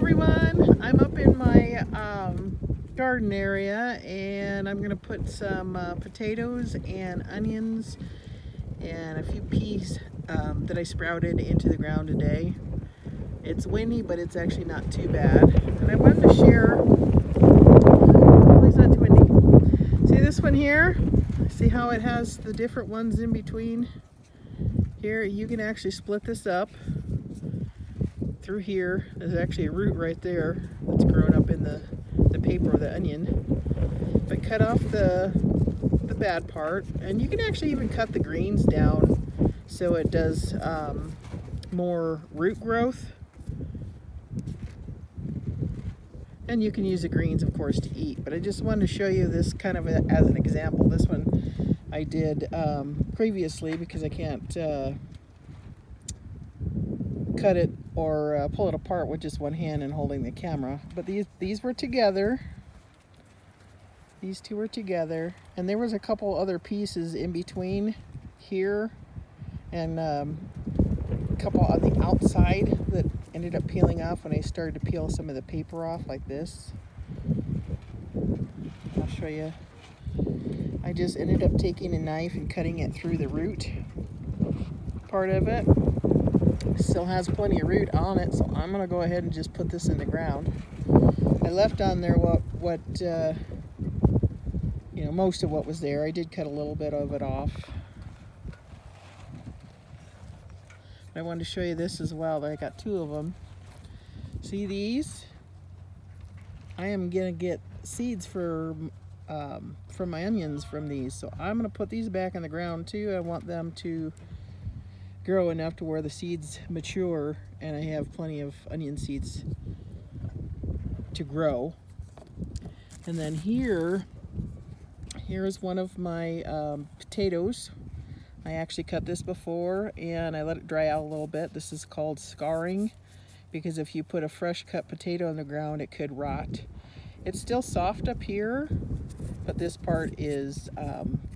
everyone. I'm up in my garden area and I'm gonna put some potatoes and onions and a few peas that I sprouted into the ground today. It's windy, but it's actually not too bad. And I wanted to share, hopefully it's not too windy. See this one here? See how it has the different ones in between? Here, you can actually split this up through here. There's actually a root right there that's grown up in the paper of the onion. But cut off the bad part, and you can actually even cut the greens down so it does more root growth. And you can use the greens, of course, to eat. But I just wanted to show you this kind of as an example. This one I did previously because I can't cut it or pull it apart with just one hand and holding the camera. But these were together. These two were together, and there was a couple other pieces in between here and a couple on the outside that ended up peeling off when I started to peel some of the paper off like this. I'll show you. I just ended up taking a knife and cutting it through the root part of it. Still has plenty of root on it, so I'm gonna go ahead and just put this in the ground. I left on there what you know, most of what was there. I did cut a little bit of it off. I wanted to show you this as well. I got two of them. See these? I am gonna get seeds for my onions from these, so I'm gonna put these back in the ground too. I want them to grow enough to where the seeds mature and I have plenty of onion seeds to grow. And then here's one of my potatoes. I actually cut this before and I let it dry out a little bit. This is called scarring, because if you put a fresh cut potato on the ground it could rot. It's still soft up here, but this part is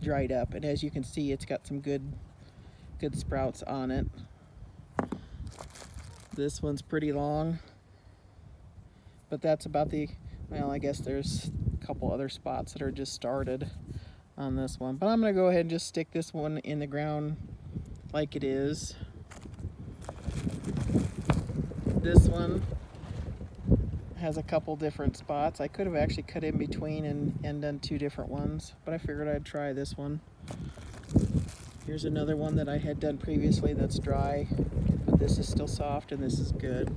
dried up, and as you can see it's got some good sprouts on it. This one's pretty long, but that's about well, I guess there's a couple other spots that are just started on this one, but I'm gonna go ahead and just stick this one in the ground like it is. This one has a couple different spots. I could have actually cut in between and done two different ones, but I figured I'd try this one. Here's another one that I had done previously that's dry, but this is still soft and this is good.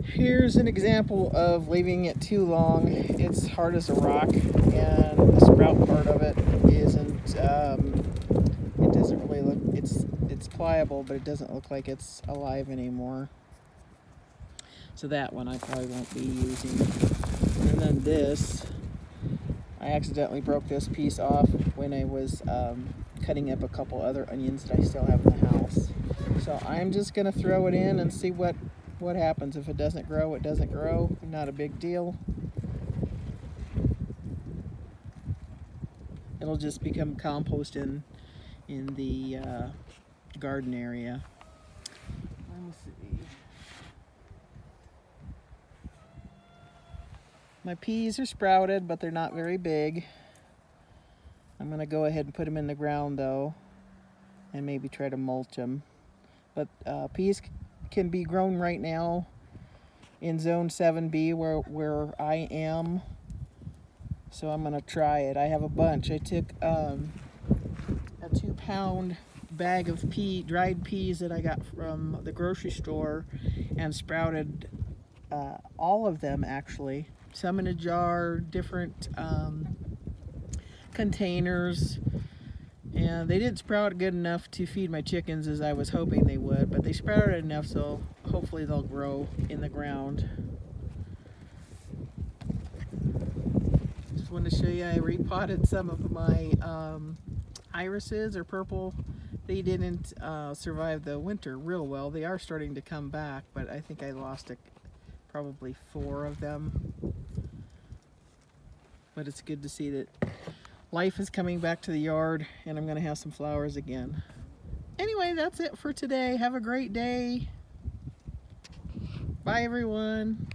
Here's an example of leaving it too long. It's hard as a rock, and the sprout part of it isn't, it doesn't really look, it's pliable, but it doesn't look like it's alive anymore. So that one I probably won't be using. And then this, I accidentally broke this piece off when I was cutting up a couple other onions that I still have in the house. So I'm just gonna throw it in and see what happens. If it doesn't grow, it doesn't grow. Not a big deal. It'll just become compost in the garden area. Let me see. My peas are sprouted, but they're not very big. I'm gonna go ahead and put them in the ground though, and maybe try to mulch them. But peas can be grown right now in zone 7B where I am. So I'm gonna try it. I have a bunch. I took a 2-pound bag of dried peas that I got from the grocery store and sprouted all of them actually. Some in a jar, different containers, and they didn't sprout good enough to feed my chickens as I was hoping they would, but they sprouted enough, so hopefully they'll grow in the ground. Just wanted to show you I repotted some of my irises or purple. They didn't survive the winter real well. They are starting to come back, but I think I lost probably 4 of them. But it's good to see that life is coming back to the yard and I'm gonna have some flowers again. Anyway, that's it for today. Have a great day. Bye, everyone.